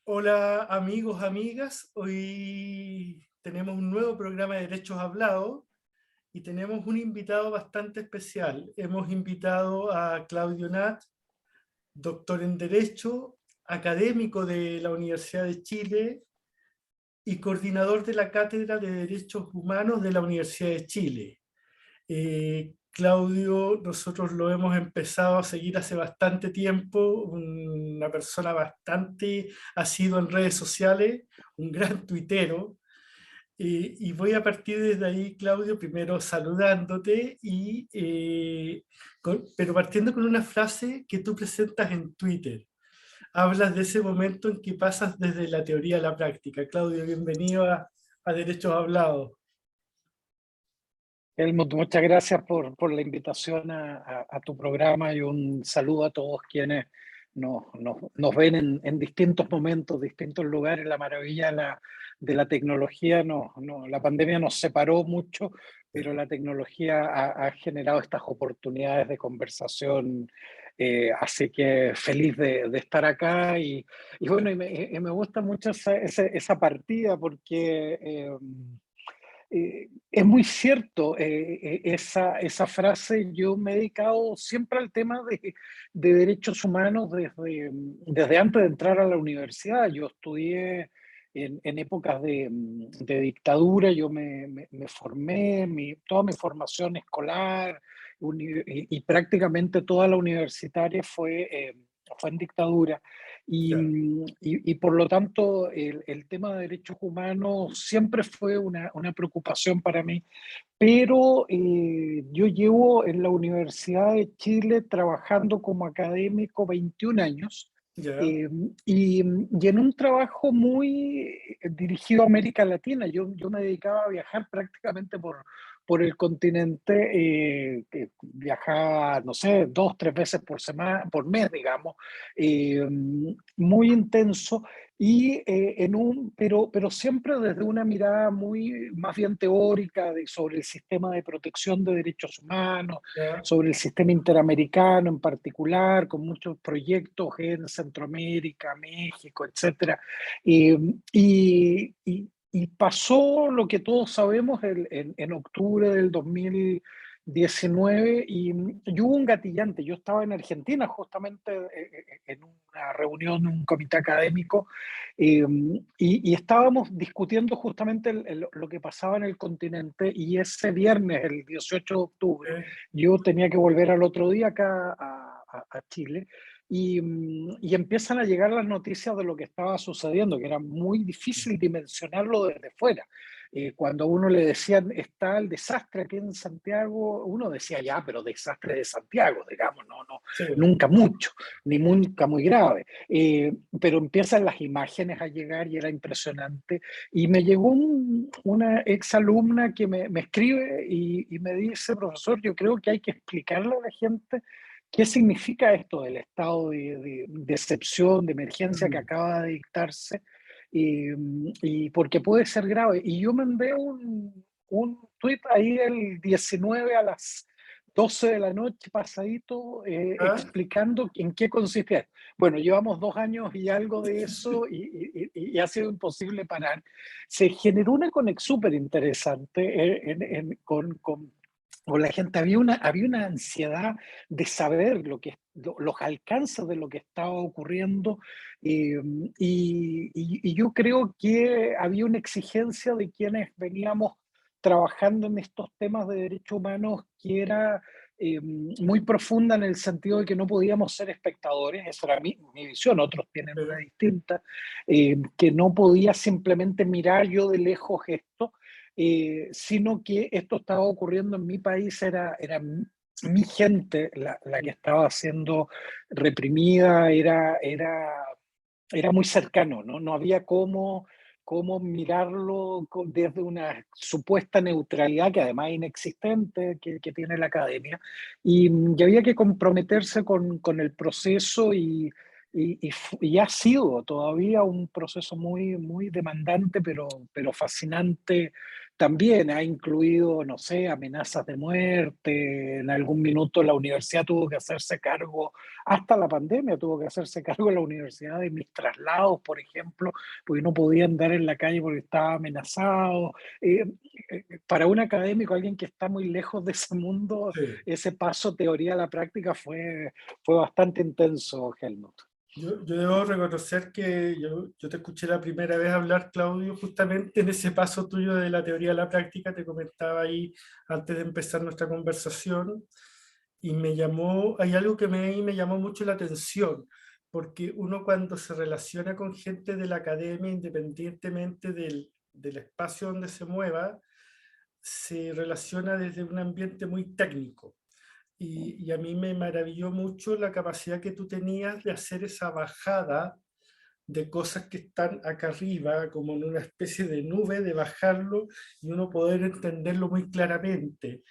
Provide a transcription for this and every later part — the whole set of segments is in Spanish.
Hola amigos, amigas. Hoy tenemos un nuevo programa de Derechos Hablados y tenemos un invitado bastante especial. Hemos invitado a Claudio Nat, doctor en Derecho, académico de la Universidad de Chile y coordinador de la Cátedra de Derechos Humanos de la Universidad de Chile. Claudio, nosotros lo hemos empezado a seguir hace bastante tiempo, una persona bastante asidua en redes sociales, un gran tuitero, y voy a partir desde ahí, Claudio, primero saludándote, pero partiendo con una frase que tú presentas en Twitter. Hablas de ese momento en que pasas desde la teoría a la práctica. Claudio, bienvenido a Derechos Hablados. Helmut, muchas gracias por la invitación a tu programa y un saludo a todos quienes nos ven en distintos momentos, distintos lugares. La maravilla de la tecnología, la pandemia nos separó mucho, pero la tecnología ha generado estas oportunidades de conversación. Así que feliz de estar acá y bueno, y me gusta mucho esa partida porque es muy cierto, esa frase. Yo me he dedicado siempre al tema de derechos humanos desde antes de entrar a la universidad. Yo estudié en épocas de dictadura. Yo me formé, toda mi formación escolar y prácticamente toda la universitaria fue en dictadura. Ya. Y por lo tanto, el tema de derechos humanos siempre fue una preocupación para mí, pero yo llevo en la Universidad de Chile trabajando como académico 21 años. Ya. eh, y en un trabajo muy dirigido a América Latina. Yo me dedicaba a viajar prácticamente por el continente. Que viajaba, no sé, 2, 3 veces por semana, por mes, digamos. eh, Muy intenso. Pero siempre desde una mirada muy más bien teórica sobre el sistema de protección de derechos humanos, Ya. sobre el sistema interamericano en particular, con muchos proyectos en Centroamérica, México, etcétera. Y pasó lo que todos sabemos en octubre del 2019, y hubo un gatillante. Yo estaba en Argentina justamente, en una reunión, un comité académico, y estábamos discutiendo justamente lo que pasaba en el continente. Y ese viernes, el 18 de octubre, eh, yo tenía que volver al otro día acá a Chile. Y empiezan a llegar las noticias de lo que estaba sucediendo, que era muy difícil dimensionarlo desde fuera. Cuando a uno le decían está el desastre aquí en Santiago, uno decía ya, pero desastre de Santiago, digamos, no, Sí. nunca mucho, ni nunca muy grave. Pero empiezan las imágenes a llegar y era impresionante. Y me llegó una exalumna que me escribe y me dice: profesor, yo creo que hay que explicarle a la gente qué significa esto del estado de excepción, de emergencia que Mm. acaba de dictarse, y porque puede ser grave. Y yo mandé un tuit ahí el 19 a las 12 de la noche, pasadito, ¿Ah? explicando en qué consistía. Bueno, llevamos 2 años y algo de eso, y ha sido imposible parar. Se generó una conexión súper interesante con la gente. Había una ansiedad de saber los alcances de lo que estaba ocurriendo. Y yo creo que había una exigencia de quienes veníamos trabajando en estos temas de derechos humanos, que era muy profunda, en el sentido de que no podíamos ser espectadores. Esa era mi visión. Otros tienen una eh, distinta. Que no podía simplemente mirar yo de lejos esto, sino que esto estaba ocurriendo en mi país. Era mi gente la que estaba siendo reprimida. Era muy cercano, ¿no? No había cómo mirarlo desde una supuesta neutralidad, que además es inexistente, que tiene la academia. Y había que comprometerse con el proceso, y ha sido todavía un proceso muy, muy demandante, pero fascinante, también ha incluido, no sé, amenazas de muerte. En algún minuto la universidad tuvo que hacerse cargo, hasta la pandemia tuvo que hacerse cargo la universidad de mis traslados, por ejemplo, porque no podía andar en la calle porque estaba amenazado. Para un académico, alguien que está muy lejos de ese mundo, Sí. ese paso teoría a la práctica fue bastante intenso, Helmut. Yo debo reconocer que yo te escuché la primera vez hablar, Claudio, justamente en ese paso tuyo de la teoría a la práctica, te comentaba ahí antes de empezar nuestra conversación, y hay algo que me llamó mucho la atención, porque uno cuando se relaciona con gente de la academia, independientemente del espacio donde se mueva, se relaciona desde un ambiente muy técnico. Y a mí me maravilló mucho la capacidad que tú tenías de hacer esa bajada de cosas que están acá arriba, como en una especie de nube, de bajarlo y uno poder entenderlo muy claramente.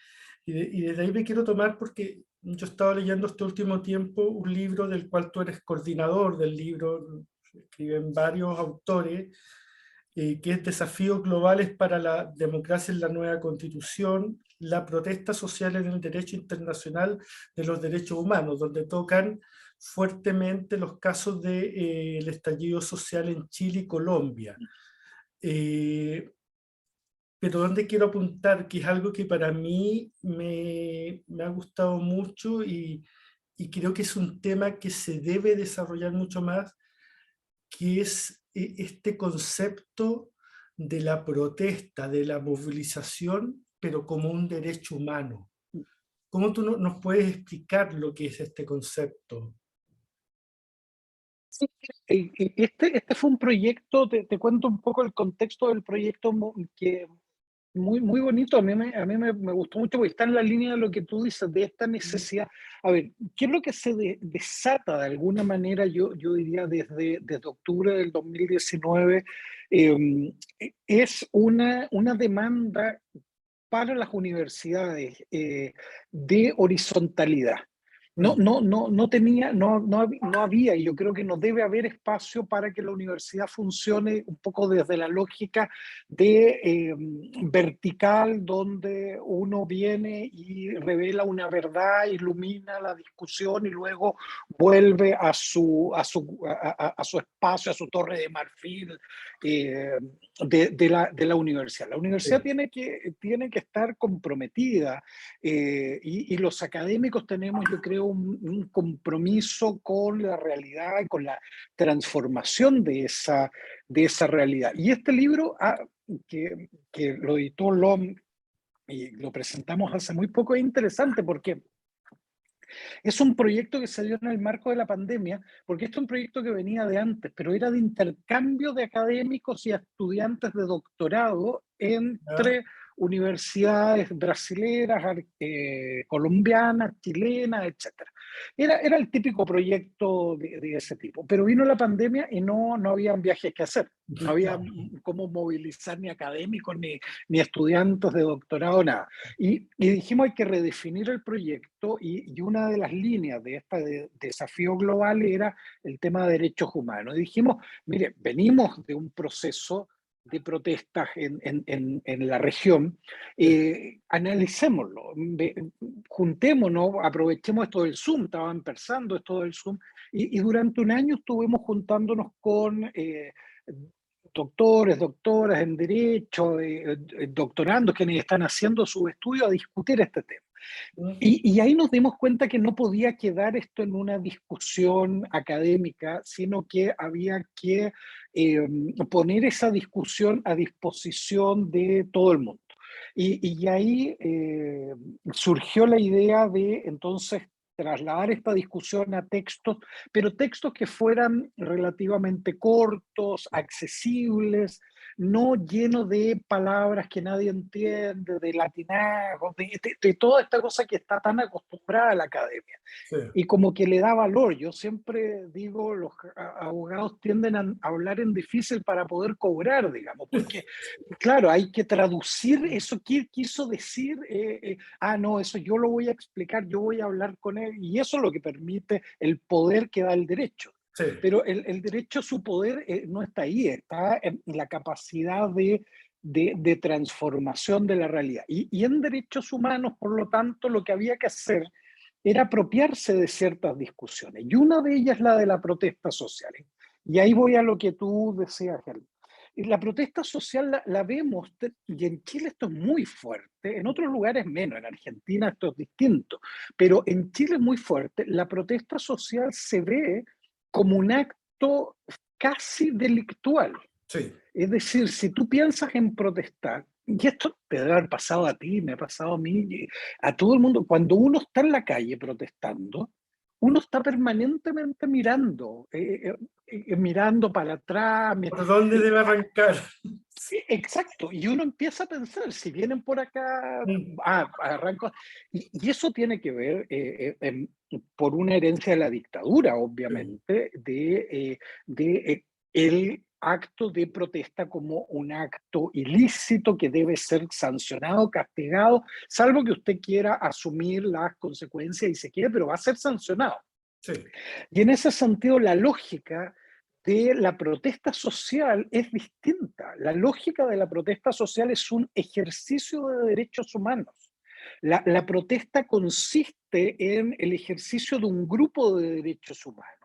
Y desde ahí me quiero tomar porque yo estaba leyendo este último tiempo un libro del cual tú eres coordinador del libro, escriben varios autores, que es Desafíos Globales para la Democracia en la Nueva Constitución, la protesta social en el derecho internacional de los derechos humanos, donde tocan fuertemente los casos del estallido social en Chile y Colombia. Eh, pero donde quiero apuntar, que es algo que para mí me ha gustado mucho y creo que es un tema que se debe desarrollar mucho más, que es este concepto de la protesta, de la movilización, pero como un derecho humano. ¿Cómo tú nos puedes explicar lo que es este concepto? Sí, este fue un proyecto, te cuento un poco el contexto del proyecto que muy, muy bonito, a mí me gustó mucho porque está en la línea de lo que tú dices, de esta necesidad. A ver, ¿qué es lo que se desata de alguna manera, yo diría desde octubre del 2019? eh, es una demanda para las universidades de horizontalidad. No había, y yo creo que no debe haber espacio para que la universidad funcione un poco desde la lógica de vertical, donde uno viene y revela una verdad, ilumina la discusión y luego vuelve a su espacio, a su torre de marfil eh, de la universidad. La universidad Sí, tiene que estar comprometida y los académicos tenemos, yo creo, un compromiso con la realidad y con la transformación de esa realidad. Y este libro, que lo editó LOM y lo presentamos hace muy poco, es interesante porque es un proyecto que se dio en el marco de la pandemia, porque este es un proyecto que venía de antes, pero era de intercambio de académicos y estudiantes de doctorado ¿ya? entre universidades brasileras, colombianas, chilenas, etc. Era el típico proyecto de ese tipo, pero vino la pandemia y no había viajes que hacer. No había Claro, cómo movilizar ni académicos ni estudiantes de doctorado, nada. Y dijimos hay que redefinir el proyecto y una de las líneas de este desafío global era el tema de derechos humanos. Y dijimos, mire, venimos de un proceso de protestas en la región, sí. analicémoslo, juntémonos, aprovechemos esto del Zoom, estaba empezando esto del Zoom, y durante un año estuvimos juntándonos con doctores, doctoras en derecho, doctorandos quienes están haciendo su estudio a discutir este tema. Ujú. Y ahí nos dimos cuenta que no podía quedar esto en una discusión académica, sino que había que poner esa discusión a disposición de todo el mundo. Y ahí surgió la idea de entonces trasladar esta discusión a textos, pero textos que fueran relativamente cortos, accesibles, no lleno de palabras que nadie entiende, de latinajos, de toda esta cosa que está tan acostumbrada a la academia Sí, y como que le da valor. Yo siempre digo, los abogados tienden a hablar en difícil para poder cobrar, digamos, porque claro, hay que traducir eso que quiso decir, no, eso yo lo voy a explicar, yo voy a hablar con él, y eso es lo que permite el poder que da el derecho. sí, Pero el derecho, su poder no está ahí, está en la capacidad de de transformación de la realidad. Y en derechos humanos, por lo tanto, lo que había que hacer era apropiarse de ciertas discusiones. Y una de ellas es la de la protesta social. Y ahí voy a lo que tú decías, Helmut. La protesta social la vemos, y en Chile esto es muy fuerte, en otros lugares menos, en Argentina esto es distinto, pero en Chile es muy fuerte. La protesta social se ve como un acto casi delictual. Sí, Es decir, si tú piensas en protestar, y esto te debe haber pasado a ti, me ha pasado a mí, a todo el mundo, cuando uno está en la calle protestando, uno está permanentemente mirando, mirando para atrás. ¿por dónde debe arrancar? Exacto, y uno empieza a pensar, si vienen por acá, Mm, arranco. Y eso tiene que ver por una herencia de la dictadura, sí, obviamente, de el acto de protesta como un acto ilícito que debe ser sancionado, castigado, salvo que usted quiera asumir las consecuencias y se quiere, pero va a ser sancionado. sí, Y en ese sentido, la lógica de la protesta social es distinta. La lógica de la protesta social es un ejercicio de derechos humanos. La protesta consiste en el ejercicio de un grupo de derechos humanos.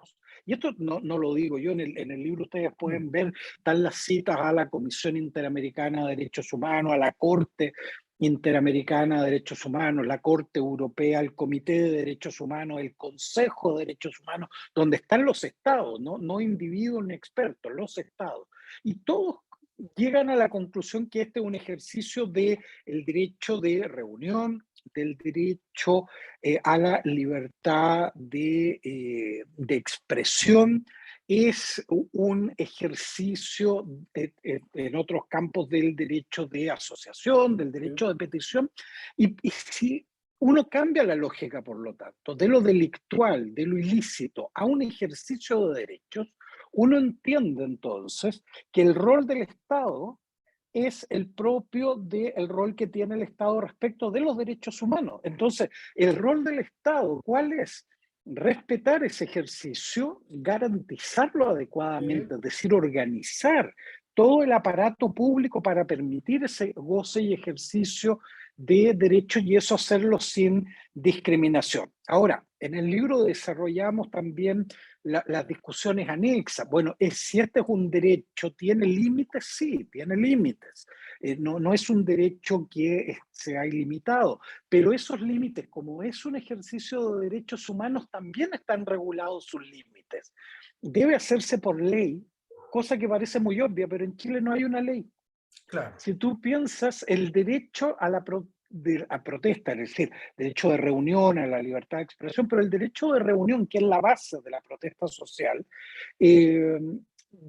Y esto no lo digo yo, en el libro ustedes mm, pueden ver, están las citas a la Comisión Interamericana de Derechos Humanos, a la Corte Interamericana de Derechos Humanos, la Corte Europea, el Comité de Derechos Humanos, el Consejo de Derechos Humanos, donde están los estados, no individuos ni expertos, los estados. Y todos llegan a la conclusión que este es un ejercicio del derecho de reunión, del derecho a la libertad de expresión, es un ejercicio en otros campos del derecho de asociación, del sí, derecho de petición, y si uno cambia la lógica, por lo tanto, de lo delictual, de lo ilícito, a un ejercicio de derechos, uno entiende entonces que el rol del Estado es el propio del rol que tiene el Estado respecto de los derechos humanos. Entonces, el rol del Estado, ¿cuál es? Respetar ese ejercicio, garantizarlo sí, adecuadamente, es decir, organizar todo el aparato público para permitir ese goce y ejercicio de derechos y eso hacerlo sin discriminación. Ahora, en el libro desarrollamos también las discusiones anexas. Bueno, si este es un derecho, ¿tiene límites? Sí, tiene límites. No es un derecho que sea ilimitado, pero esos límites, como es un ejercicio de derechos humanos, también están regulados sus límites. Debe hacerse por ley, cosa que parece muy obvia, pero en Chile no hay una ley. claro, Si tú piensas el derecho a protesta, es decir, derecho de reunión, a la libertad de expresión, pero el derecho de reunión, que es la base de la protesta social, eh,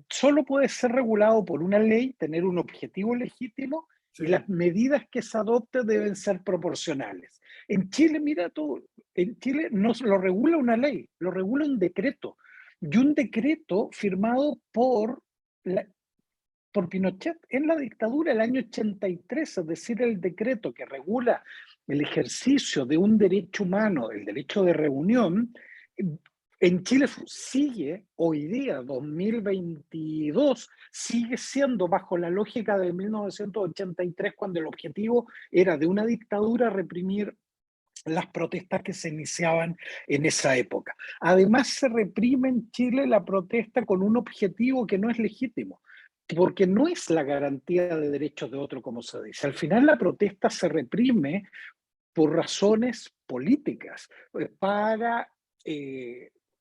solo puede ser regulado por una ley, tener un objetivo legítimo y sí, las medidas que se adopten deben ser proporcionales. En Chile, mira tú, en Chile no lo regula una ley, lo regula un decreto. Y un decreto firmado la, por Pinochet en la dictadura del año 83, es decir, el decreto que regula el ejercicio de un derecho humano, el derecho de reunión, en Chile sigue hoy día, 2022, sigue siendo bajo la lógica de 1983, cuando el objetivo era de una dictadura reprimir las protestas que se iniciaban en esa época. Además, se reprime en Chile la protesta con un objetivo que no es legítimo, porque no es la garantía de derechos de otro, como se dice. Al final, la protesta se reprime por razones políticas, para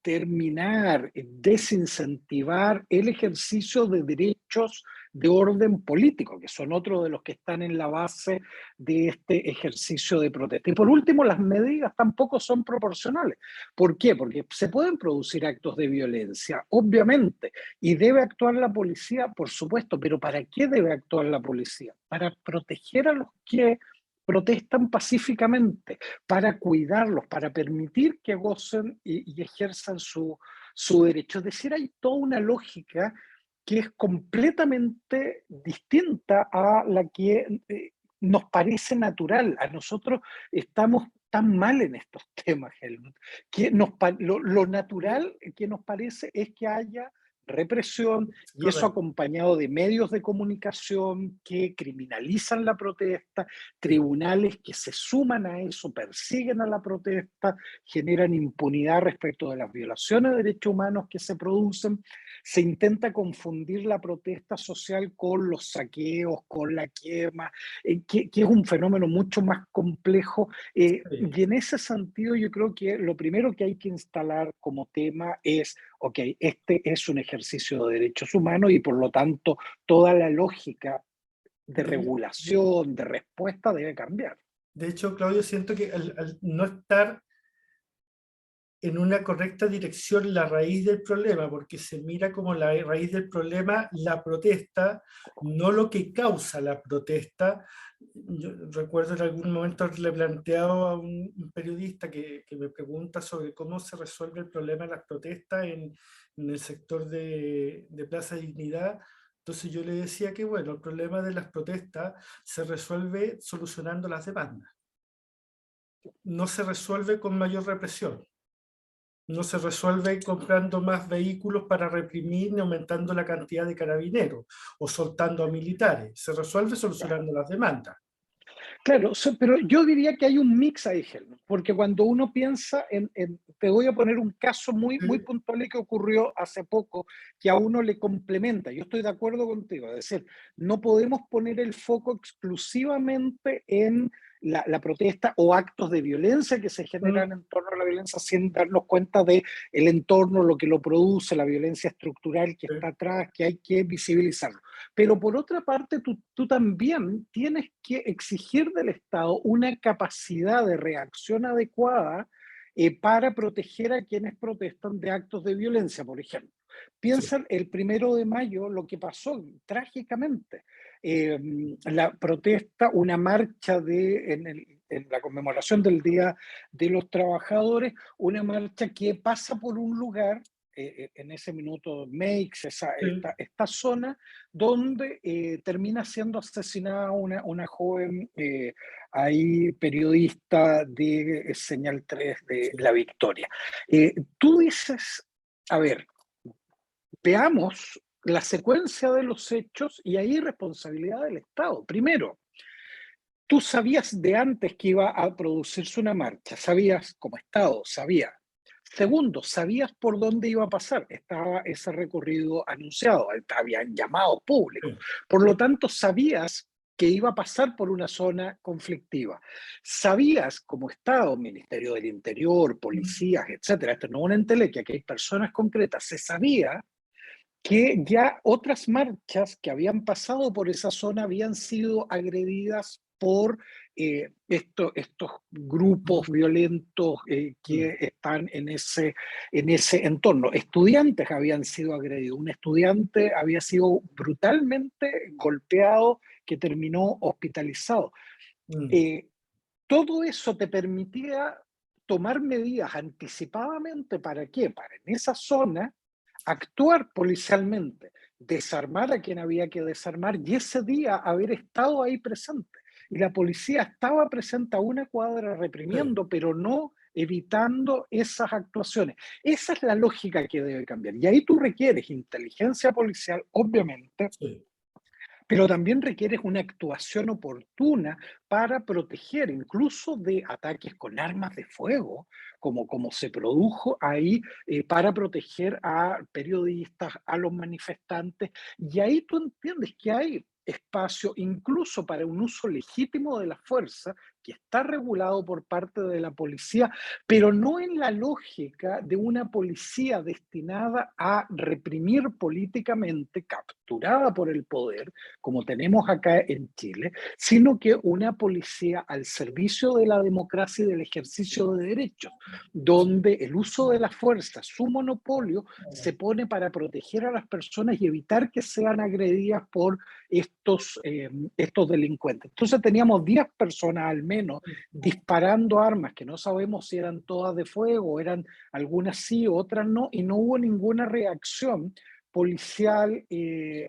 terminar, desincentivar el ejercicio de derechos de orden político, que son otros de los que están en la base de este ejercicio de protesta. Y por último, las medidas tampoco son proporcionales. ¿Por qué? Porque se pueden producir actos de violencia, obviamente, y debe actuar la policía, por supuesto, pero ¿para qué debe actuar la policía? Para proteger a los que protestan pacíficamente, para cuidarlos, para permitir que gocen y ejerzan su derecho. Es decir, hay toda una lógica que es completamente distinta a la que nos parece natural. A nosotros estamos tan mal en estos temas, Helmut, que lo natural que nos parece es que haya represión, y eso Correcto. acompañado de medios de comunicación que criminalizan la protesta, Sí. tribunales que se suman a eso, persiguen a la protesta, generan impunidad respecto de las violaciones de derechos humanos que se producen. Se intenta confundir la protesta social con los saqueos, con la quema, que es un fenómeno mucho más complejo. Sí. Y en ese sentido yo creo que lo primero que hay que instalar como tema es, ok, este es un ejercicio de derechos humanos y por lo tanto toda la lógica de De, de- regulación, de respuesta debe cambiar. de hecho, Claudio, siento que al no estar en una correcta dirección la raíz del problema, porque se mira como la raíz del problema la protesta, no lo que causa la protesta. Yo recuerdo en algún momento le he planteado a un periodista que me pregunta sobre cómo se resuelve el problema de las protestas en el sector de Plaza Dignidad. Entonces yo le decía que, bueno, el problema de las protestas se resuelve solucionando las demandas, no se resuelve con mayor represión. No se resuelve comprando más vehículos para reprimir ni aumentando la cantidad de carabineros o soltando a militares. Se resuelve solucionando las demandas. Claro, pero yo diría que hay un mix ahí, Helmut, porque cuando uno piensa te voy a poner un caso muy, muy Sí, puntual y que ocurrió hace poco, que a uno le complementa. Yo estoy de acuerdo contigo, es decir, no podemos poner el foco exclusivamente en la protesta o actos de violencia que se mm, generan en torno a la violencia sin darnos cuenta de el entorno, lo que lo produce, la violencia estructural que sí, está atrás, que hay que visibilizarlo. Pero por otra parte, tú también tienes que exigir del Estado una capacidad de reacción adecuada para proteger a quienes protestan de actos de violencia, por ejemplo. sí, Piensan el 1 de mayo lo que pasó trágicamente. Eh, la protesta, una marcha en la conmemoración del Día de los Trabajadores, una marcha que pasa por un lugar en ese minuto Makes, sí, esta zona, donde termina siendo asesinada una joven ahí periodista de Señal 3 de sí. La Victoria. Tú dices, a ver, veamos la secuencia de los hechos y ahí responsabilidad del Estado. Primero, tú sabías de antes que iba a producirse una marcha, sabías como Estado, sabías. Segundo, sabías por dónde iba a pasar, estaba ese recorrido anunciado, habían llamado público. Sí. Por lo tanto, sabías que iba a pasar por una zona conflictiva. Sabías como Estado, Ministerio del Interior, Mm, policías, etcétera, esto no es una entelequia, que hay personas concretas, se sabía que ya otras marchas que habían pasado por esa zona habían sido agredidas por estos grupos mm, violentos mm, que están en ese entorno. Estudiantes habían sido agredidos. Un estudiante había sido brutalmente golpeado que terminó hospitalizado. mm. Eh, Todo eso te permitía tomar medidas anticipadamente. ¿Para qué? Para en esa zona actuar policialmente, desarmar a quien había que desarmar y ese día haber estado ahí presente. Y la policía estaba presente a una cuadra Sí, reprimiendo, pero no evitando esas actuaciones. Esa es la lógica que debe cambiar. Y ahí tú requieres inteligencia policial, obviamente, sí. pero también requieres una actuación oportuna para proteger, incluso de ataques con armas de fuego, como se produjo ahí, para proteger a periodistas, a los manifestantes. Y ahí tú entiendes que hay espacio incluso para un uso legítimo de la fuerza que está regulado por parte de la policía, pero no en la lógica de una policía destinada a reprimir políticamente, capturada por el poder, como tenemos acá en Chile, sino que una policía al servicio de la democracia y del ejercicio de derechos, donde el uso de la fuerza, su monopolio, se pone para proteger a las personas y evitar que sean agredidas por estos delincuentes. Entonces teníamos 10 personas al menos disparando armas que no sabemos si eran todas de fuego, eran algunas sí, otras no, y no hubo ninguna reacción policial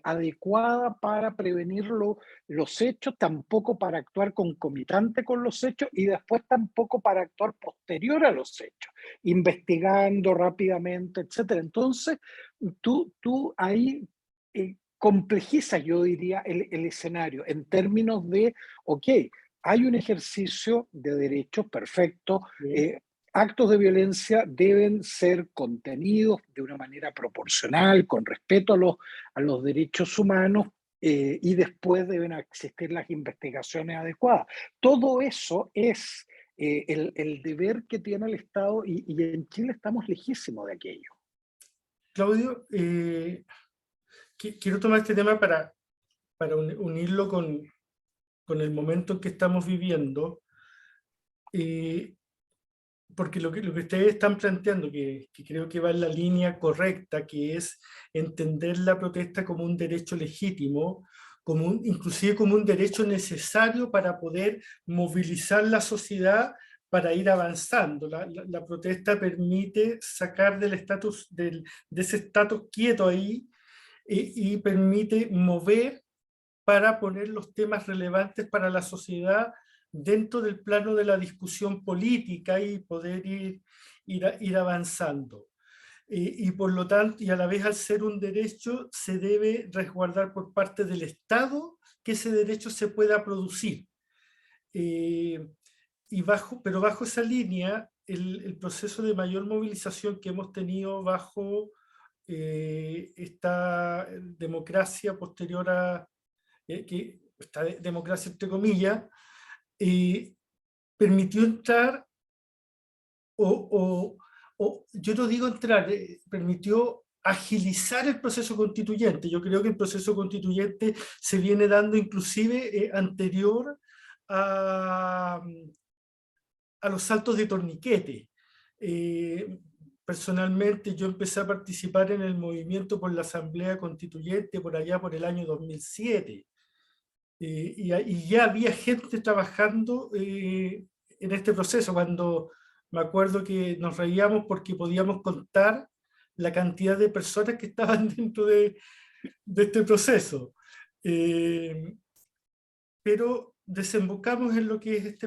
adecuada para prevenir los hechos, tampoco para actuar concomitante con los hechos y después tampoco para actuar posterior a los hechos, investigando rápidamente, etcétera. Entonces, tú ahí complejizas, yo diría, el escenario en términos de, ok, hay un ejercicio de derechos perfecto, Sí. actos de violencia deben ser contenidos de una manera proporcional, con respeto a los derechos humanos, y después deben existir las investigaciones adecuadas. Todo eso es el deber que tiene el Estado y en Chile estamos lejísimos de aquello. Claudio, quiero tomar este tema para unirlo con el momento en que estamos viviendo, eh, porque lo que ustedes están planteando, que creo que va en la línea correcta, que es entender la protesta como un derecho legítimo, inclusive como un derecho necesario para poder movilizar la sociedad para ir avanzando. La protesta permite sacar de ese estatus quieto ahí, y permite mover para poner los temas relevantes para la sociedad dentro del plano de la discusión política y poder ir avanzando. Y por lo tanto, y a la vez al ser un derecho, se debe resguardar por parte del Estado que ese derecho se pueda producir. Pero bajo esa línea, el proceso de mayor movilización que hemos tenido bajo esta democracia posterior esta democracia entre comillas, eh, permitió entrar, o, yo no digo entrar, permitió agilizar el proceso constituyente. Yo creo que el proceso constituyente se viene dando inclusive anterior a, a los saltos de torniquete. Personalmente yo empecé a participar en el movimiento por la Asamblea Constituyente por allá por el año 2007. Y ya había gente trabajando en este proceso, cuando me acuerdo que nos reíamos porque podíamos contar la cantidad de personas que estaban dentro de este proceso. Pero desembocamos en lo que es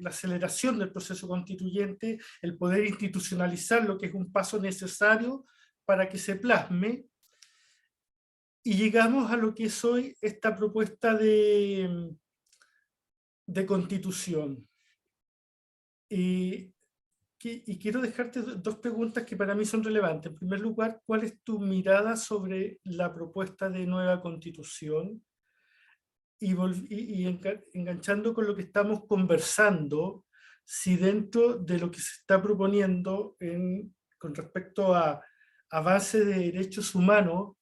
la aceleración del proceso constituyente, el poder institucionalizar lo que es un paso necesario para que se plasme, y llegamos a lo que es hoy esta propuesta de constitución. Y quiero dejarte dos preguntas que para mí son relevantes. En primer lugar, ¿cuál es tu mirada sobre la propuesta de nueva constitución? Y enganchando con lo que estamos conversando, si dentro de lo que se está proponiendo con respecto a avance de derechos humanos,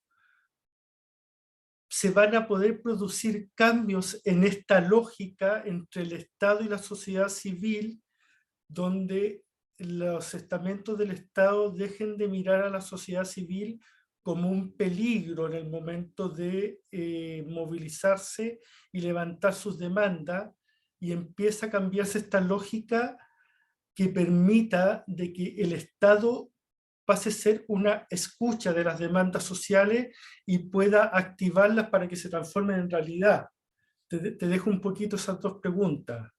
se van a poder producir cambios en esta lógica entre el Estado y la sociedad civil, donde los estamentos del Estado dejen de mirar a la sociedad civil como un peligro en el momento de movilizarse y levantar sus demandas, y empieza a cambiarse esta lógica que permita de que el Estado pase a ser una escucha de las demandas sociales y pueda activarlas para que se transformen en realidad. Te dejo un poquito esas dos preguntas.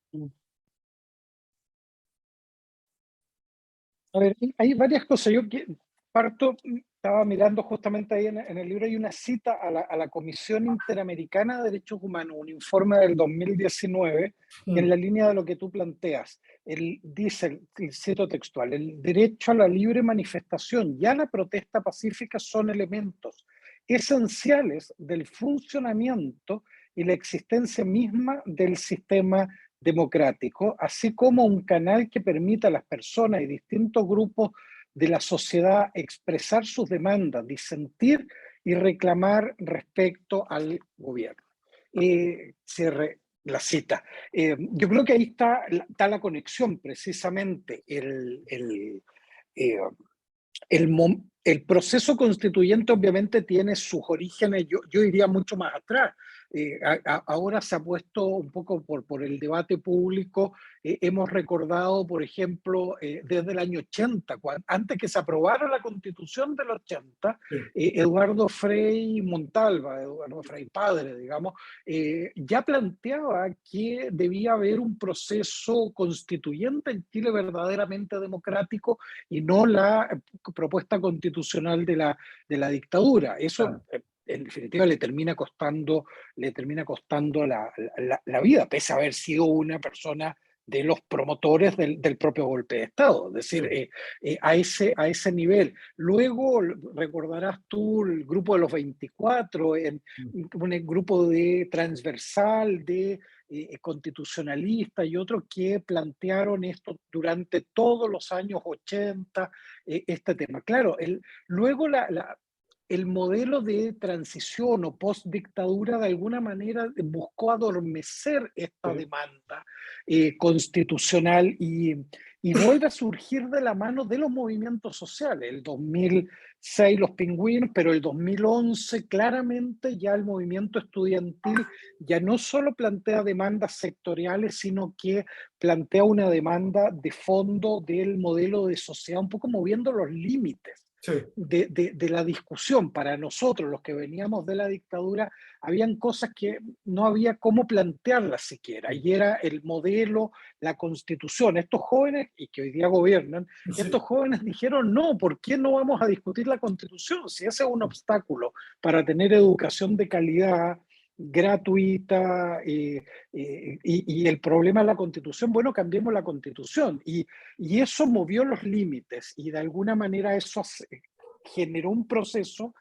A ver, hay varias cosas. Yo parto, estaba mirando justamente ahí en el libro, hay una cita a la Comisión Interamericana de Derechos Humanos, un informe del 2019, en la línea de lo que tú planteas. Él dice, el cito textual, el derecho a la libre manifestación y a la protesta pacífica son elementos esenciales del funcionamiento y la existencia misma del sistema democrático, así como un canal que permita a las personas y distintos grupos de la sociedad expresar sus demandas, disentir y reclamar respecto al gobierno. Cierre la cita. Yo creo que ahí está la conexión, precisamente. El proceso constituyente obviamente tiene sus orígenes, yo iría mucho más atrás, ahora se ha puesto un poco por el debate público. Hemos recordado, por ejemplo, desde el año 80, antes que se aprobara la Constitución del 80, Sí, Eduardo Frei Montalva, Eduardo Frei padre, digamos, ya planteaba que debía haber un proceso constituyente en Chile verdaderamente democrático y no la propuesta constitucional de la dictadura. Eso, claro. en definitiva, le termina costando la vida, pese a haber sido una persona de los promotores del propio golpe de Estado, es decir, Sí. a ese nivel. Luego, recordarás tú el grupo de los 24, Mm. un grupo de transversal, de constitucionalistas y otros que plantearon esto durante todos los años 80, este tema. Claro, luego el modelo de transición o post-dictadura de alguna manera buscó adormecer esta Sí. demanda constitucional y vuelve a surgir de la mano de los movimientos sociales. El 2006 los pingüinos, pero el 2011 claramente ya el movimiento estudiantil ya no solo plantea demandas sectoriales, sino que plantea una demanda de fondo del modelo de sociedad, un poco moviendo los límites Sí. de la discusión. Para nosotros, los que veníamos de la dictadura, habían cosas que no había cómo plantearlas siquiera, y era el modelo, la constitución. Estos jóvenes, y que hoy día gobiernan, estos Sí. jóvenes dijeron, no, ¿por qué no vamos a discutir la constitución? Si ese es un obstáculo para tener educación de calidad, gratuita, y el problema es la constitución, bueno, cambiemos la constitución. Y eso movió los límites y de alguna manera eso generó un proceso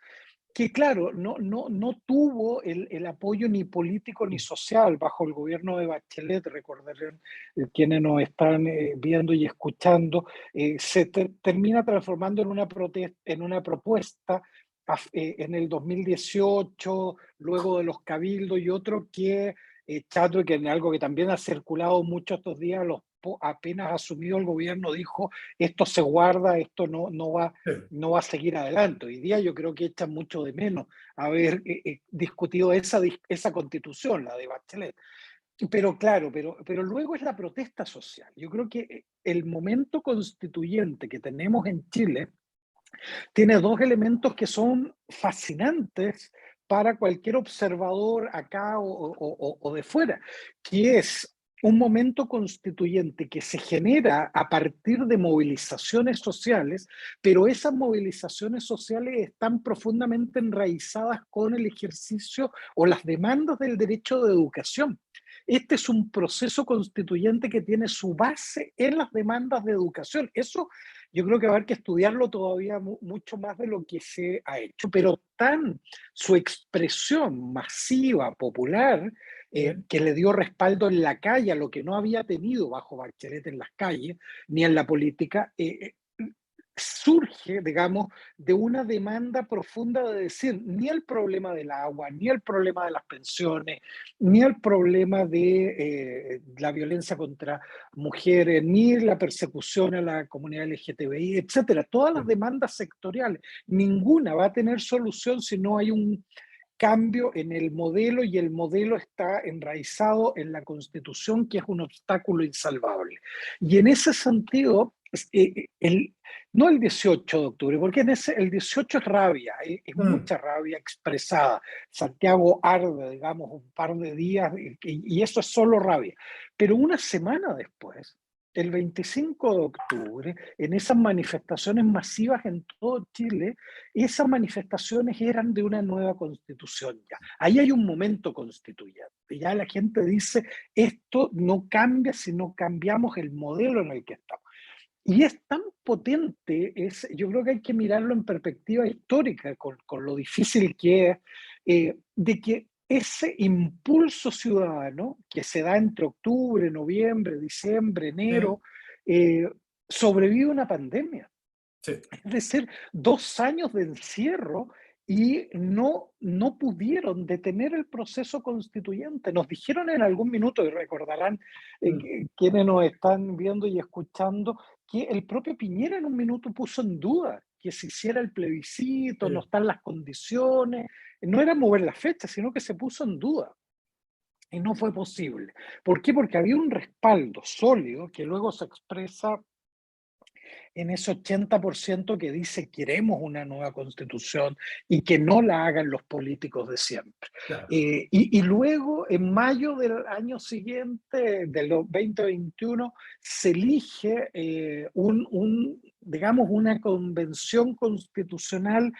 que, claro, no tuvo el apoyo ni político ni social bajo el gobierno de Bachelet. Recordarán quienes nos están viendo y escuchando, termina transformando en una, en una propuesta en el 2018, luego de los cabildos y otro que Chadwick, en algo que también ha circulado mucho estos días, apenas asumido el gobierno, dijo, esto se guarda, esto Sí. no va a seguir adelante. Hoy día yo creo que echan mucho de menos haber discutido esa constitución, la de Bachelet. Pero claro, pero luego es la protesta social. Yo creo que el momento constituyente que tenemos en Chile tiene dos elementos que son fascinantes para cualquier observador acá o de fuera, que es un momento constituyente que se genera a partir de movilizaciones sociales, pero esas movilizaciones sociales están profundamente enraizadas con el ejercicio o las demandas del derecho de educación. Este es un proceso constituyente que tiene su base en las demandas de educación. Eso yo creo que va a haber que estudiarlo todavía mucho más de lo que se ha hecho, pero tan su expresión masiva, popular, Sí. que le dio respaldo en la calle, a lo que no había tenido bajo Bachelet en las calles, ni en la política, surge, digamos, de una demanda profunda de decir, ni el problema del agua, ni el problema de las pensiones, ni el problema de la violencia contra mujeres, ni la persecución a la comunidad LGTBI, etcétera. Todas las Sí. demandas sectoriales, ninguna va a tener solución si no hay un cambio en el modelo, y el modelo está enraizado en la Constitución, que es un obstáculo insalvable. Y en ese sentido, no el 18 de octubre, porque el 18 es rabia, es Mm. mucha rabia expresada. Santiago arde, digamos, un par de días, y eso es solo rabia. Pero una semana después, el 25 de octubre, en esas manifestaciones masivas en todo Chile, esas manifestaciones eran de una nueva constitución ya. Ahí hay un momento constituyente. Ya la gente dice, esto no cambia si no cambiamos el modelo en el que estamos. Y es tan potente, yo creo que hay que mirarlo en perspectiva histórica, con lo difícil que es, de que ese impulso ciudadano que se da entre octubre, noviembre, diciembre, Sí. enero, eh, sobrevive una pandemia. Sí. Es decir, 2 años de encierro, y no pudieron detener el proceso constituyente. Nos dijeron en algún minuto, y recordarán Mm. quienes nos están viendo y escuchando, que el propio Piñera en un minuto puso en duda que se hiciera el plebiscito, no Sí. están las condiciones. No era mover la fecha, sino que se puso en duda. y no fue posible. ¿Por qué? Porque había un respaldo sólido que luego se expresa en ese 80% que dice queremos una nueva constitución y que no la hagan los políticos de siempre. Claro. Y luego, en mayo del año siguiente, del 2021, se elige digamos, una convención constitucional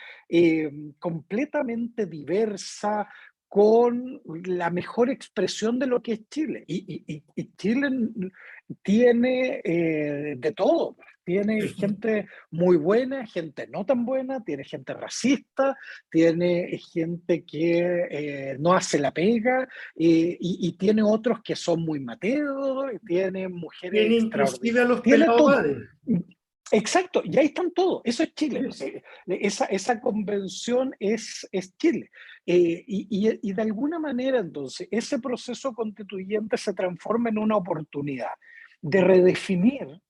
completamente diversa, con la mejor expresión de lo que es Chile. Y Chile tiene de todo. Tiene gente muy buena, gente no tan buena, tiene gente racista, tiene gente que no hace la pega, y tiene otros que son muy mateos, tiene mujeres Tiene inclusive a extraordinarias, los tiene pelados todo. padres. Exacto, y ahí están todos, eso es Chile. Sí. Esa convención es Chile. Y de alguna manera, entonces, ese proceso constituyente se transforma en una oportunidad de redefinir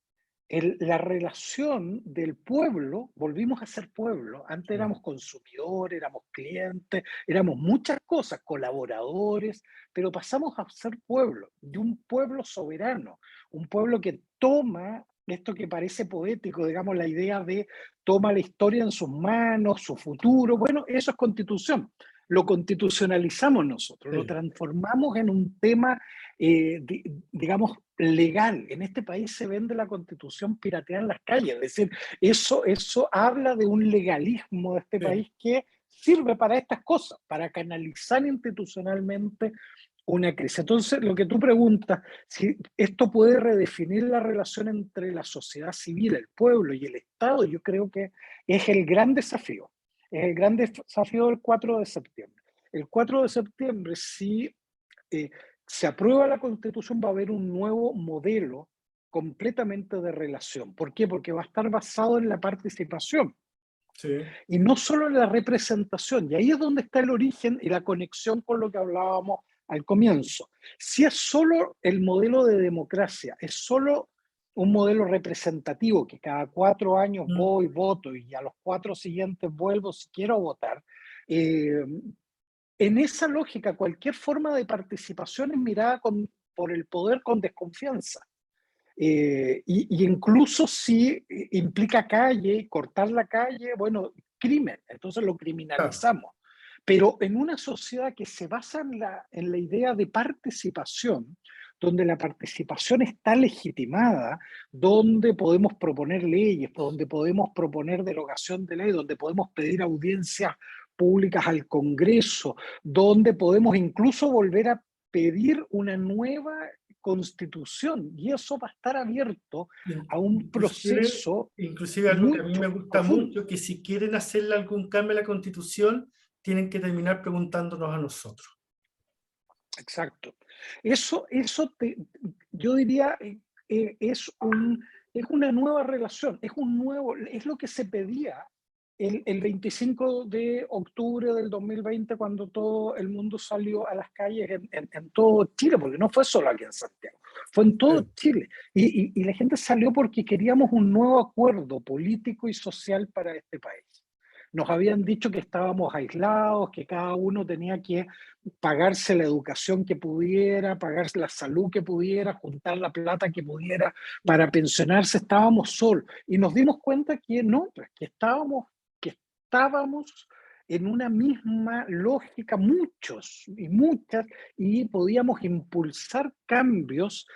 la relación del pueblo. Volvimos a ser pueblo. Antes Sí. éramos consumidores, éramos clientes, éramos muchas cosas, colaboradores, pero pasamos a ser pueblo, de un pueblo soberano, un pueblo que toma esto que parece poético, digamos, la idea de toma la historia en sus manos, su futuro. Bueno, eso es constitución. Lo constitucionalizamos nosotros, lo Sí. transformamos en un tema, digamos, legal. En este país se vende la constitución pirateada en las calles. Es decir, eso habla de un legalismo de este Sí. país que sirve para estas cosas, para canalizar institucionalmente una crisis. Entonces, lo que tú preguntas, si esto puede redefinir la relación entre la sociedad civil, el pueblo y el Estado, yo creo que es el gran desafío. Es el gran desafío del 4 de septiembre. El 4 de septiembre, si eh, se aprueba la Constitución, va a haber un nuevo modelo completamente de relación. ¿Por qué? Porque va a estar basado en la participación Sí. y no solo en la representación. Y ahí es donde está el origen y la conexión con lo que hablábamos al comienzo. Si es solo el modelo de democracia, es solo un modelo representativo, que cada 4 años Mm. voy, voto y a los 4 siguientes vuelvo si quiero votar, eh, en esa lógica cualquier forma de participación es mirada por el poder con desconfianza. Y incluso si implica calle, cortar la calle, bueno, crimen, entonces lo Claro. criminalizamos. Pero en una sociedad que se basa en la idea de participación, donde la participación está legitimada, donde podemos proponer leyes, donde podemos proponer derogación de ley, donde podemos pedir audiencias públicas al Congreso, donde podemos incluso volver a pedir una nueva constitución, y eso va a estar abierto a un Inclusive, proceso inclusive algo que a mí me mucho gusta profundo. mucho, que si quieren hacerle algún cambio a la Constitución, tienen que terminar preguntándonos a nosotros. Exacto. Yo diría, es una nueva relación, es lo que se pedía el 25 de octubre del 2020, cuando todo el mundo salió a las calles en todo Chile, porque no fue solo aquí en Santiago, fue en todo Sí. Chile. Y la gente salió porque queríamos un nuevo acuerdo político y social para este país. Nos habían dicho que estábamos aislados, que cada uno tenía que pagarse la educación que pudiera, pagarse la salud que pudiera, juntar la plata que pudiera para pensionarse. Estábamos solos y nos dimos cuenta que no, pues, que estábamos en una misma lógica, muchos y muchas, y podíamos impulsar cambios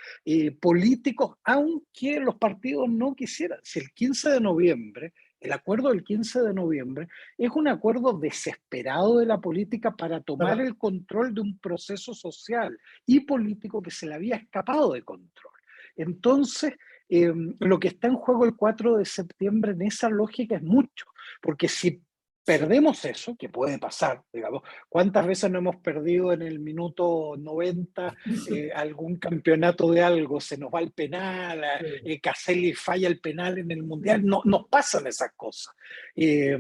políticos, aunque los partidos no quisieran. Si el 15 de noviembre, el acuerdo del 15 de noviembre, es un acuerdo desesperado de la política para tomar Claro. el control de un proceso social y político que se le había escapado de control. Entonces, lo que está en juego el 4 de septiembre en esa lógica es mucho, porque si perdemos eso, que puede pasar, digamos, ¿cuántas veces no hemos perdido en el minuto 90 algún campeonato de algo? Se nos va el penal, Caselli falla el penal en el Mundial, no, nos pasan esas cosas. Eh,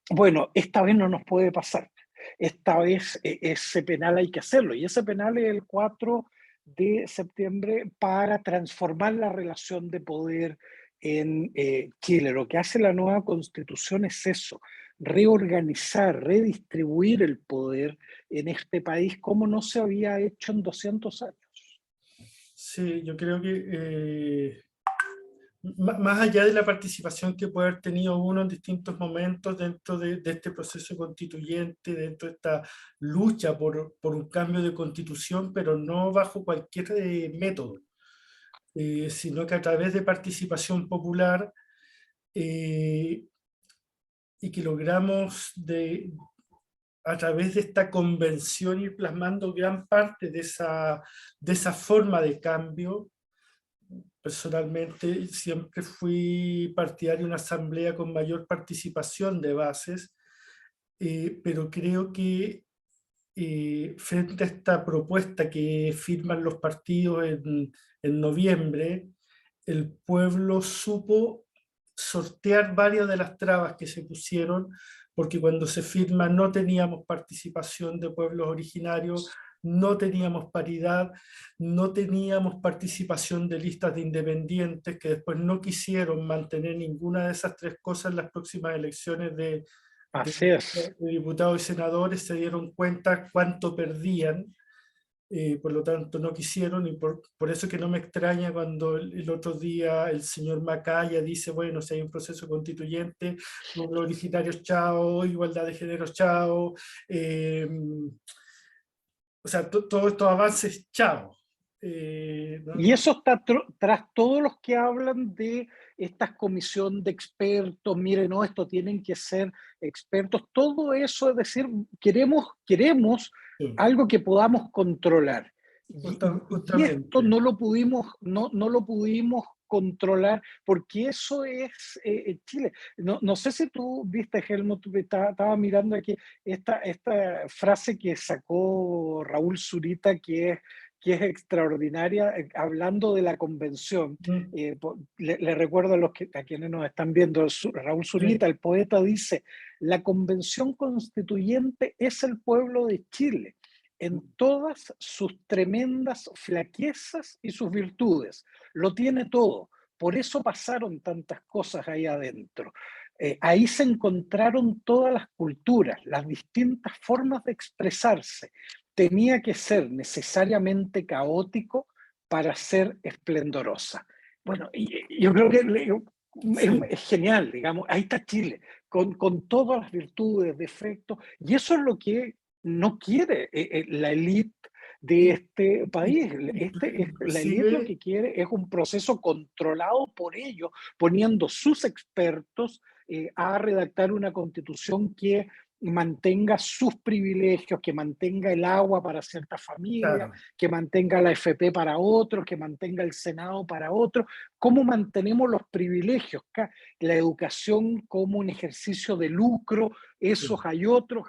bueno, esta vez no nos puede pasar. Esta vez ese penal hay que hacerlo, y ese penal es el 4 de septiembre para transformar la relación de poder en Chile. Lo que hace la nueva constitución es eso, reorganizar, redistribuir el poder en este país como no se había hecho en 200 años. Sí, yo creo que más allá de la participación que puede haber tenido uno en distintos momentos dentro de este proceso constituyente, dentro de esta lucha por un cambio de constitución, pero no bajo cualquier método, sino que a través de participación popular, eh, y que logramos a través de esta convención ir plasmando gran parte de esa forma de cambio. Personalmente siempre fui partidario de una asamblea con mayor participación de bases, pero creo que frente a esta propuesta que firman los partidos en noviembre, el pueblo supo sortear varias de las trabas que se pusieron, porque cuando se firma no teníamos participación de pueblos originarios, no teníamos paridad, no teníamos participación de listas de independientes que después no quisieron mantener ninguna de esas tres cosas en las próximas elecciones Así es. de diputados y senadores, se dieron cuenta cuánto perdían, por lo tanto no quisieron, y por eso que no me extraña cuando el otro día el señor Macaya dice, bueno, si hay un proceso constituyente, pueblos originarios chao, igualdad de género chao, o sea, todos estos avances chao. Y eso está tras todos los que hablan de esta comisión de expertos, miren, no, esto tienen que ser expertos, todo eso, es decir, queremos Sí, algo que podamos controlar. Y esto justamente. no lo pudimos, no lo pudimos controlar, porque eso es Chile. No sé si tú viste, Helmut, estaba mirando aquí esta frase que sacó Raúl Zurita, que es extraordinaria, hablando de la convención. Mm, Le recuerdo a quienes nos están viendo, Raúl sí, Zurita, el poeta, dice, la convención constituyente es el pueblo de Chile en todas sus tremendas flaquezas y sus virtudes. Lo tiene todo. Por eso pasaron tantas cosas ahí adentro. Ahí se encontraron todas las culturas, las distintas formas de expresarse. Tenía que ser necesariamente caótico para ser esplendorosa. Bueno, y yo creo que sí. es genial, digamos, ahí está Chile, con todas las virtudes, defectos, y eso es lo que no quiere la élite de Y, este y- país. La élite lo inclusive, que quiere es un proceso controlado por ellos, poniendo sus expertos a redactar una constitución que mantenga sus privilegios, que mantenga el agua para ciertas familias, claro, que mantenga la FP para otros, que mantenga el Senado para otros. ¿Cómo mantenemos los privilegios? La educación como un ejercicio de lucro, esos sí. hay otros,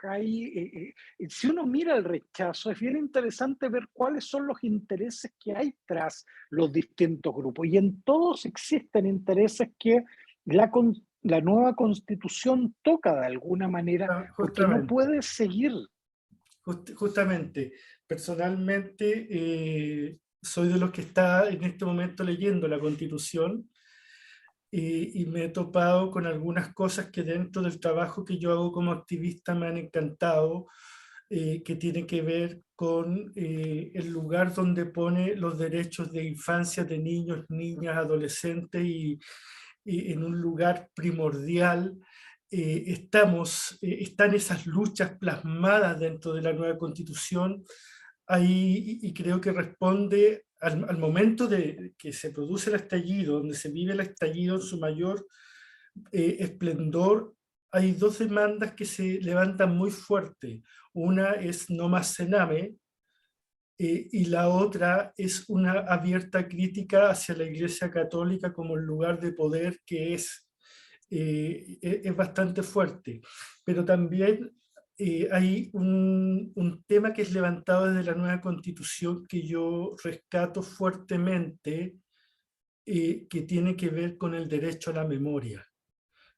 si uno mira el rechazo, es bien interesante ver cuáles son los intereses que hay tras los distintos grupos. Y en todos existen intereses que la, la nueva constitución toca de alguna manera, porque no Justamente. puede seguir. Justamente, personalmente soy de los que está en este momento leyendo la Constitución, y me he topado con algunas cosas que dentro del trabajo que yo hago como activista me han encantado, que tiene que ver con el lugar donde pone los derechos de infancia de niños, niñas, adolescentes, y en un lugar primordial. Están esas luchas plasmadas dentro de la nueva Constitución ahí, y creo que responde al momento de que se produce el estallido, donde se vive el estallido en su mayor esplendor. Hay dos demandas que se levantan muy fuerte. Una es no más Sename, y la otra es una abierta crítica hacia la Iglesia Católica como el lugar de poder que es bastante fuerte. Pero también hay un tema que es levantado desde la nueva Constitución que yo rescato fuertemente, que tiene que ver con el derecho a la memoria,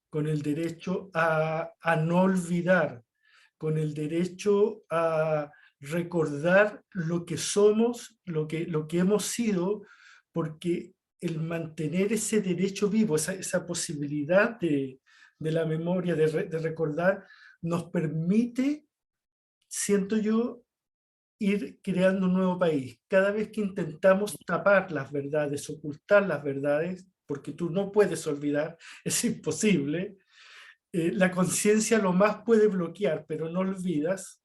con el derecho a no olvidar, con el derecho a recordar lo que somos, lo que hemos sido, porque el mantener ese derecho vivo, esa posibilidad de la memoria, de recordar, nos permite, siento yo, ir creando un nuevo país. Cada vez que intentamos tapar las verdades, ocultar las verdades, porque tú no puedes olvidar, es imposible, la conciencia lo más puede bloquear, pero no olvidas,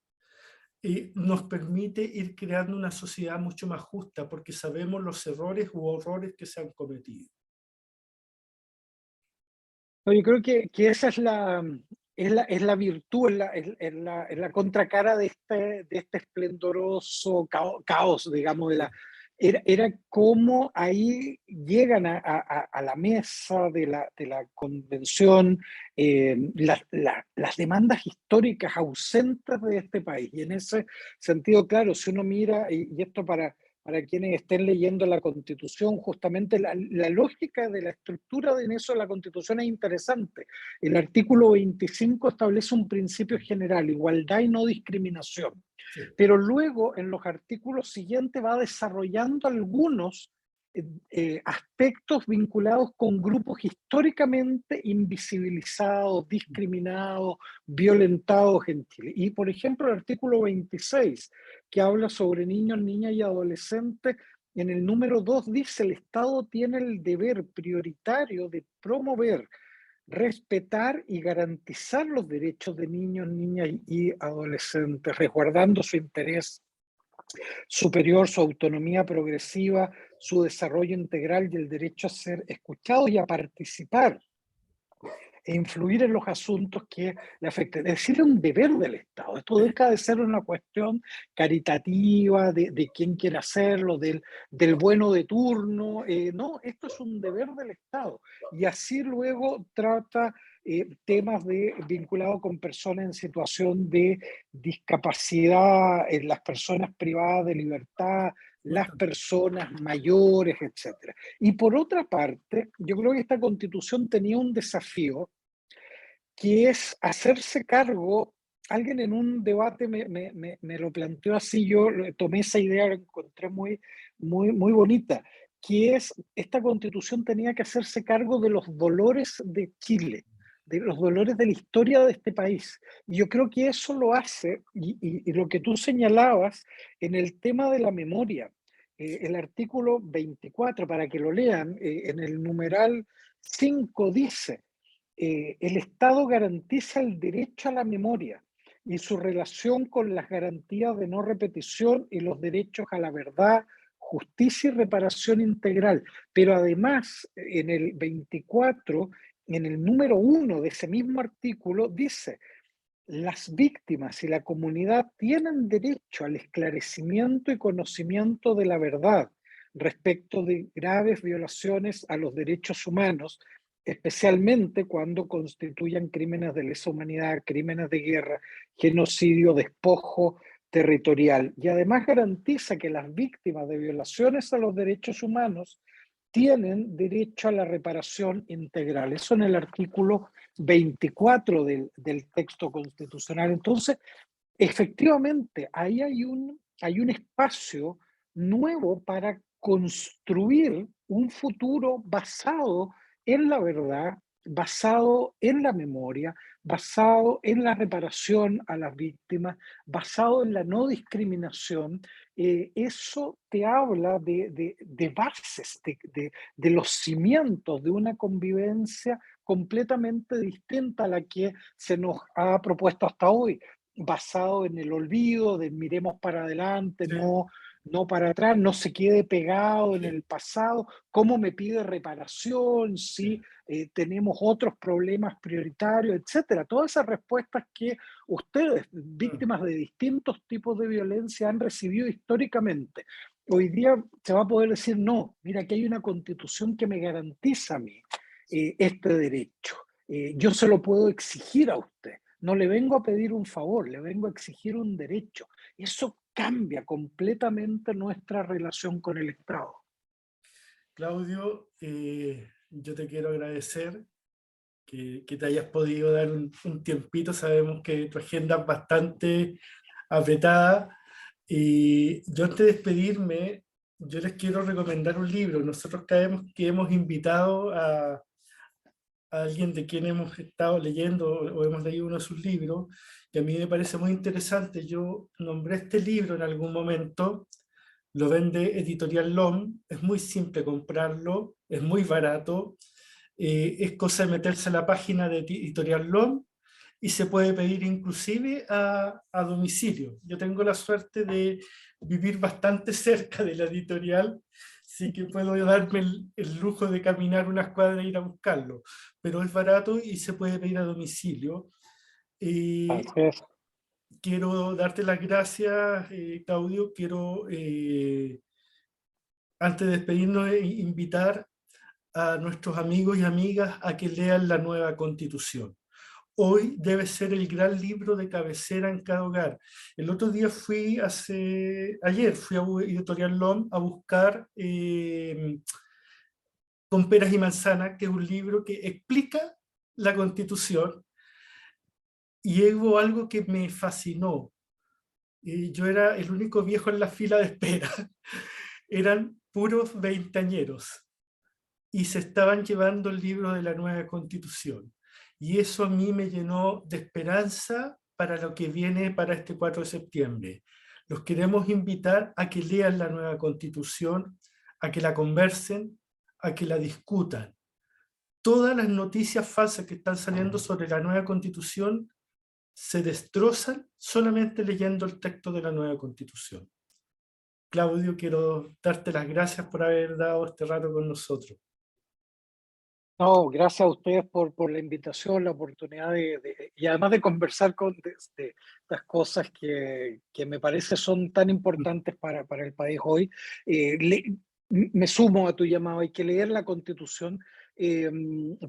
nos permite ir creando una sociedad mucho más justa, porque sabemos los errores u horrores que se han cometido. No, yo creo que esa es la virtud, es la contracara de este esplendoroso caos, digamos, era cómo ahí llegan a la mesa de la convención las demandas históricas ausentes de este país. Y en ese sentido, claro, si uno mira, y esto para quienes estén leyendo la Constitución, justamente la lógica de la estructura de eso de la Constitución es interesante. El artículo 25 establece un principio general, igualdad y no discriminación. Sí. Pero luego, en los artículos siguientes, va desarrollando algunos aspectos vinculados con grupos históricamente invisibilizados, discriminados, violentados en Chile. Y, por ejemplo, el artículo 26, que habla sobre niños, niñas y adolescentes, en el número 2 dice: el Estado tiene el deber prioritario de promover, respetar y garantizar los derechos de niños, niñas y adolescentes, resguardando su interés superior, su autonomía progresiva, su desarrollo integral y el derecho a ser escuchados y a participar e influir en los asuntos que le afecten. Es decir, es un deber del Estado. Esto deja de ser una cuestión caritativa de quién quiere hacerlo, del bueno de turno. No, esto es un deber del Estado. Y así luego trata temas vinculados con personas en situación de discapacidad, las personas privadas de libertad, las personas mayores, etc. Y por otra parte, yo creo que esta constitución tenía un desafío que es hacerse cargo. Alguien en un debate me lo planteó así, yo tomé esa idea, la encontré muy bonita, que es, esta constitución tenía que hacerse cargo de los dolores de Chile, de los dolores de la historia de este país. Y yo creo que eso lo hace, y lo que tú señalabas en el tema de la memoria, el artículo 24, para que lo lean, en el numeral 5 dice: el Estado garantiza el derecho a la memoria y su relación con las garantías de no repetición y los derechos a la verdad, justicia y reparación integral. Pero además, en el 24, en el número 1 de ese mismo artículo, dice: las víctimas y la comunidad tienen derecho al esclarecimiento y conocimiento de la verdad respecto de graves violaciones a los derechos humanos, especialmente cuando constituyan crímenes de lesa humanidad, crímenes de guerra, genocidio, despojo territorial. Y además garantiza que las víctimas de violaciones a los derechos humanos tienen derecho a la reparación integral. Eso en el artículo 24 del texto constitucional. Entonces, efectivamente, ahí hay un espacio nuevo para construir un futuro basado en la verdad, basado en la memoria, basado en la reparación a las víctimas, basado en la no discriminación. Eso te habla de bases, de los cimientos de una convivencia completamente distinta a la que se nos ha propuesto hasta hoy, basado en el olvido, de miremos para adelante, Sí, no para atrás, no se quede pegado en sí, el pasado, cómo me pide reparación, sí. si tenemos otros problemas prioritarios, etcétera. Todas esas respuestas que ustedes, Mm. víctimas de distintos tipos de violencia, han recibido históricamente. Hoy día se va a poder decir: no, mira, aquí hay una constitución que me garantiza a mí este derecho. Yo se lo puedo exigir a usted. No le vengo a pedir un favor, le vengo a exigir un derecho. Eso cambia completamente nuestra relación con el Estado. Claudio, yo te quiero agradecer que te hayas podido dar un tiempito. Sabemos que tu agenda es bastante apretada. Y yo antes de despedirme, yo les quiero recomendar un libro. Nosotros creemos que hemos invitado a alguien de quien hemos estado leyendo o hemos leído uno de sus libros, que a mí me parece muy interesante. Yo nombré este libro en algún momento, lo vende Editorial LOM, es muy simple comprarlo, es muy barato, es cosa de meterse a la página de Editorial LOM y se puede pedir inclusive a domicilio. Yo tengo la suerte de vivir bastante cerca de la editorial, así que puedo darme el lujo de caminar unas cuadras e ir a buscarlo, pero es barato y se puede pedir a domicilio. Así Eh, es. quiero darte las gracias, Claudio. Quiero, antes de despedirnos, invitar a nuestros amigos y amigas a que lean la nueva Constitución. Hoy debe ser el gran libro de cabecera en cada hogar. El otro día ayer fui a Editorial LOM a buscar Con peras y manzanas, que es un libro que explica la Constitución, y hubo algo que me fascinó. Yo era el único viejo en la fila de espera. Eran puros veinteañeros y se estaban llevando el libro de la nueva Constitución. Y eso a mí me llenó de esperanza para lo que viene para este 4 de septiembre. Los queremos invitar a que lean la nueva Constitución, a que la conversen, a que la discutan. Todas las noticias falsas que están saliendo sobre la nueva Constitución se destrozan solamente leyendo el texto de la nueva Constitución. Claudio, quiero darte las gracias por haber dado este rato con nosotros. No, gracias a ustedes por la invitación, la oportunidad y además de conversar de estas cosas que me parece son tan importantes para el país hoy. Me sumo a tu llamado, hay que leer la Constitución.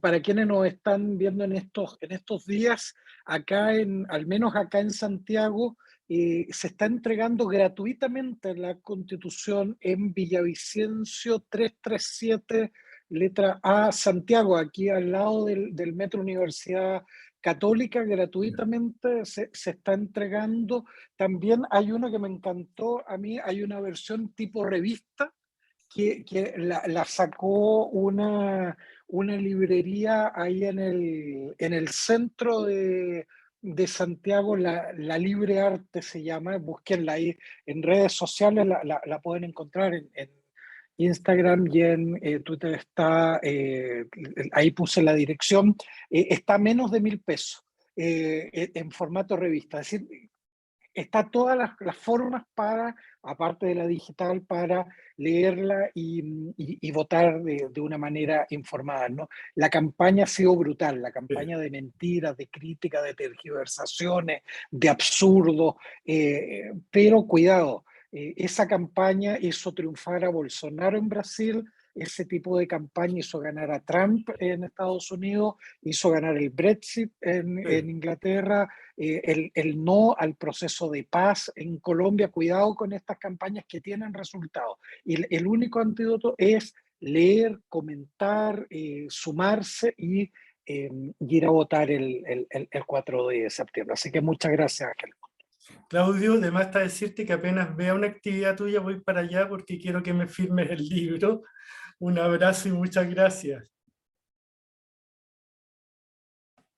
Para quienes nos están viendo en estos días, al menos acá en Santiago, se está entregando gratuitamente la Constitución en Villavicencio 337 letra A, Santiago, aquí al lado del Metro Universidad Católica, gratuitamente se está entregando. También hay uno que me encantó a mí, hay una versión tipo revista que la sacó una librería ahí en el centro de Santiago, la Libre Arte se llama, búsquenla ahí en redes sociales, la pueden encontrar en Instagram y en Twitter está, ahí puse la dirección, está a menos de 1.000 pesos en formato revista. Es decir, está todas las formas para, aparte de la digital, para leerla y votar de una manera informada, ¿no? La campaña ha sido brutal, la campaña de mentiras, de crítica, de tergiversaciones, de absurdo, pero cuidado, esa campaña hizo triunfar a Bolsonaro en Brasil, ese tipo de campaña hizo ganar a Trump en Estados Unidos, hizo ganar el Brexit en Inglaterra, el no al proceso de paz en Colombia. Cuidado con estas campañas que tienen resultados. Y el único antídoto es leer, comentar, sumarse y ir a votar el 4 de septiembre. Así que muchas gracias, Ángel. Claudio, además está decirte que apenas vea una actividad tuya voy para allá porque quiero que me firmes el libro. Un abrazo y muchas gracias.